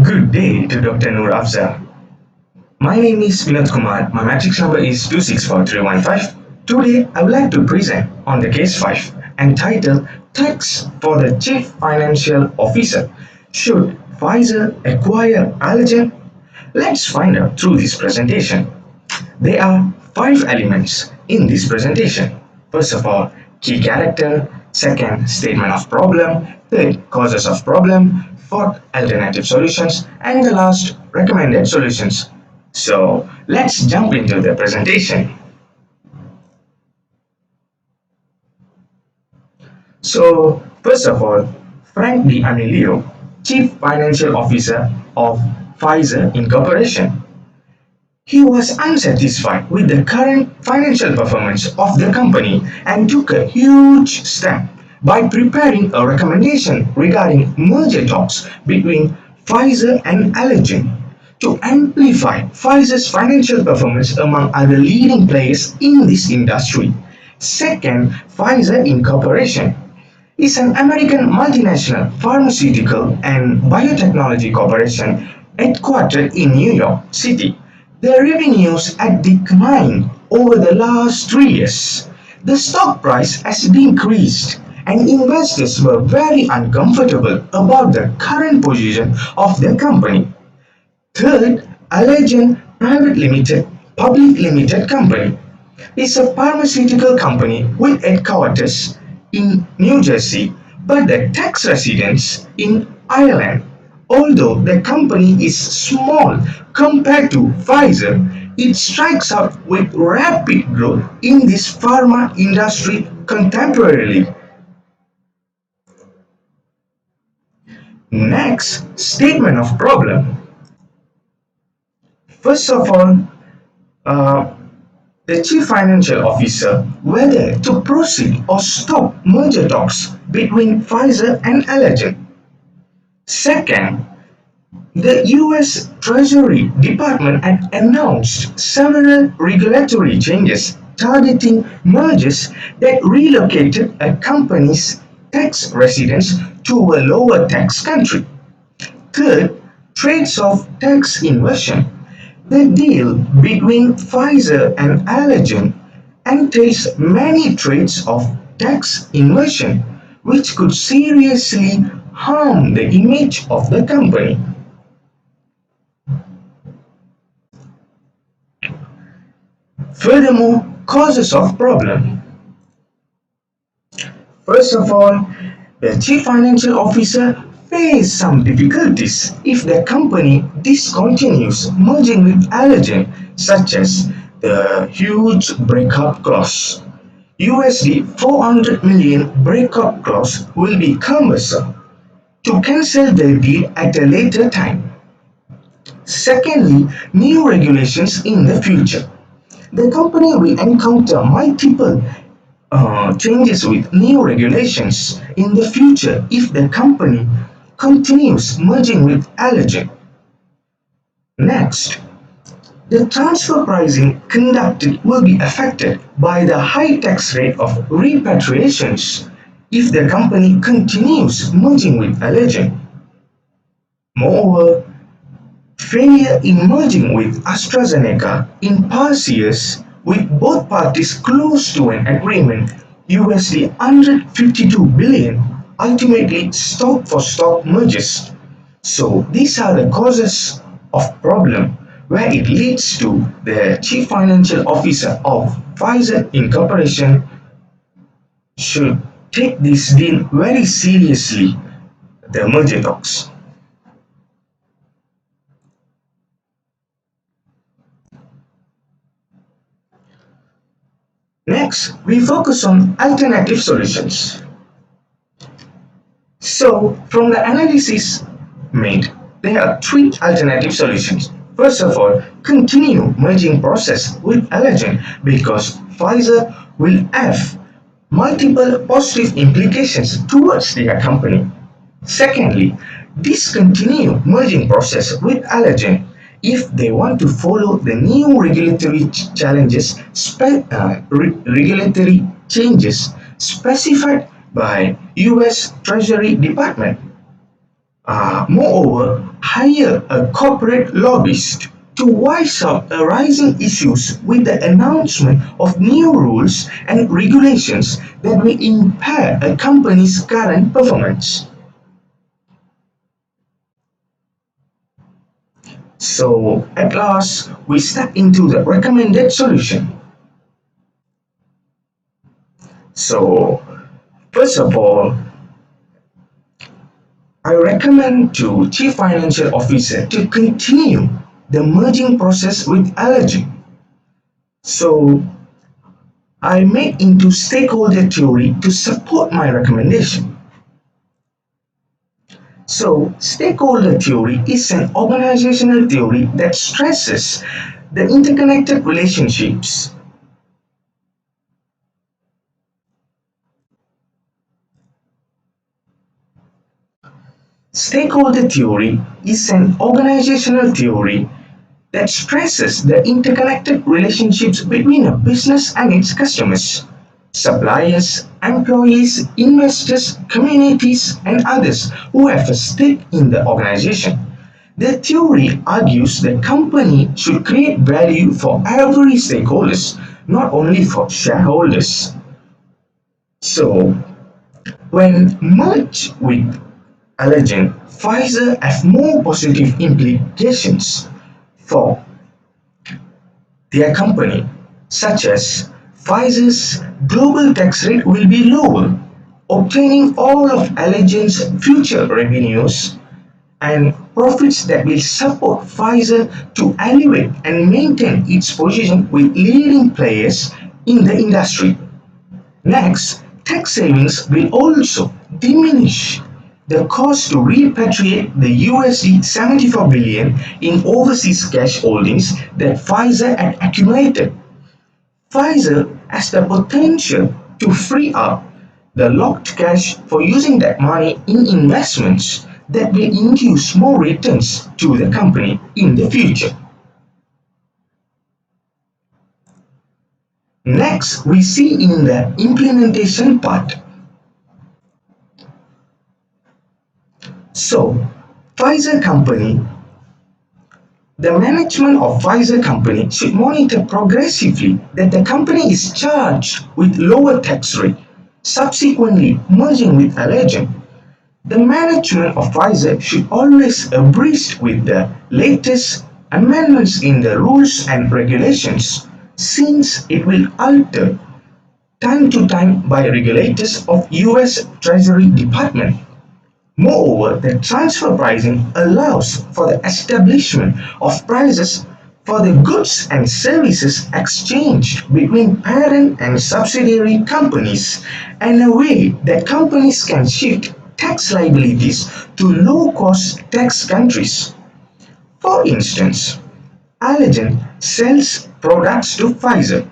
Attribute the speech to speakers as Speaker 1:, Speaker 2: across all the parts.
Speaker 1: Good day to Dr. Noor Afza. My name is Vinod Kumar. My matrix number is 2643115. Today, I would like to present on the case 5 entitled Tax for the Chief Financial Officer. Should Pfizer acquire Allergan? Let's find out through this presentation. There are 5 elements in this presentation. First of all, key character, second, statement of problem, third, causes of problem, fourth, alternative solutions, and the last, recommended solutions. So let's jump into the presentation. So first of all, Frank D'Amelio, Chief Financial Officer of Pfizer Incorporation. He was unsatisfied with the current financial performance of the company and took a huge step by preparing a recommendation regarding merger talks between Pfizer and Allergan to amplify Pfizer's financial performance among other leading players in this industry. Second, Pfizer Incorporation is an American multinational pharmaceutical and biotechnology corporation headquartered in New York City. Their revenues had declined over the last 3 years. The stock price has decreased, and investors were very uncomfortable about the current position of the company. Third, Allergan Private Limited Public Limited Company is a pharmaceutical company with headquarters in New Jersey but the tax residence in Ireland. Although the company is small compared to Pfizer, it strikes out with rapid growth in this pharma industry contemporarily. Next, statement of problem. First of all, uh, the chief financial officer whether to proceed or stop merger talks between Pfizer and Allergan. Second, the US Treasury Department had announced several regulatory changes targeting mergers that relocated a company's tax residence to a lower tax country. Third, trades of tax inversion. The deal between Pfizer and Allergan entails many trades of tax inversion, which could seriously harm the image of the company. Furthermore, causes of problem. First of all, the chief financial officer face some difficulties if the company discontinues merging with Allergen, such as the huge breakup clause. USD 400 million breakup clause will be cumbersome to cancel the deal at a later time. Secondly, new regulations in the future. The company will encounter multiple changes with new regulations in the future if the company continues merging with Allergen. Next, the transfer pricing conducted will be affected by the high tax rate of repatriations if the company continues merging with Allergen. Moreover, failure in merging with AstraZeneca in past years with both parties close to an agreement USD 152 billion ultimately stock for stock mergers. So these are the causes of problem where it leads to the chief financial officer of Pfizer Incorporation should take this deal very seriously, the merger talks. Next, we focus on alternative solutions. So, from the analysis made, there are three alternative solutions. First of all, continue merging process with Allergen because Pfizer will have multiple positive implications towards their company. Secondly, discontinue merging process with Allergen if they want to follow the new regulatory challenges, regulatory changes specified by US Treasury Department. Moreover, hire a corporate lobbyist to voice out arising issues with the announcement of new rules and regulations that will impair a company's current performance. So, at last, we step into the recommended solution. So, first of all, I recommend to Chief Financial Officer to continue the merging process with Allergy. So, I made into stakeholder theory to support my recommendation. So, stakeholder theory is an organizational theory that stresses the interconnected relationships. Stakeholder theory is an organizational theory that stresses the interconnected relationships between a business and its customers, suppliers, employees, investors, communities, and others who have a stake in the organization. The theory argues the company should create value for every stakeholders, not only for shareholders. So, when merged with Allergan, Pfizer have more positive implications for their company, such as Pfizer's global tax rate will be lower, obtaining all of Allergan's future revenues and profits that will support Pfizer to elevate and maintain its position with leading players in the industry. Next, tax savings will also diminish the cost to repatriate the USD 74 billion in overseas cash holdings that Pfizer had accumulated. Pfizer has the potential to free up the locked cash for using that money in investments that will induce more returns to the company in the future. Next, we see in the implementation part. So, Pfizer company, the management of Pfizer company should monitor progressively that the company is charged with lower tax rate, subsequently merging with Allergan. The management of Pfizer should always abreast with the latest amendments in the rules and regulations, since it will alter time to time by regulators of US Treasury Department. Moreover, the transfer pricing allows for the establishment of prices for the goods and services exchanged between parent and subsidiary companies in a way that companies can shift tax liabilities to low-cost tax countries. For instance, Allergan sells products to Pfizer,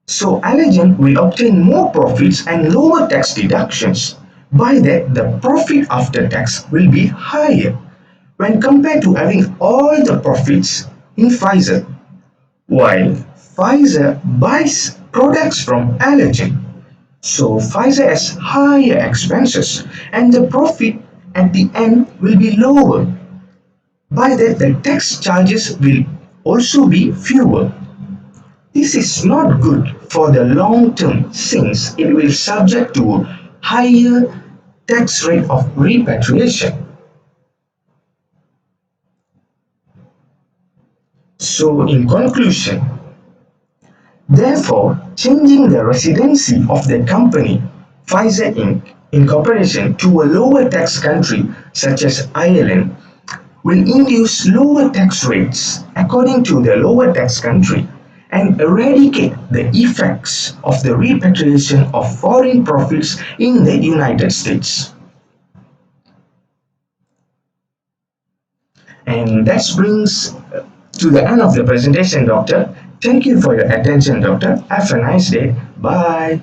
Speaker 1: so Allergan will obtain more profits and lower tax deductions. By that, the profit after tax will be higher when compared to having all the profits in Pfizer, while Pfizer buys products from Allergan. So Pfizer has higher expenses and the profit at the end will be lower. By that, the tax charges will also be fewer. This is not good for the long term since it will subject to higher tax rate of repatriation. So in conclusion, therefore, changing the residency of the company, Pfizer Inc. Incorporation, to a lower tax country such as Ireland will induce lower tax rates according to the lower tax country and eradicate the effects of the repatriation of foreign profits in the United States. And that brings to the end of the presentation, Doctor. Thank you for your attention, Doctor. Have a nice day. Bye.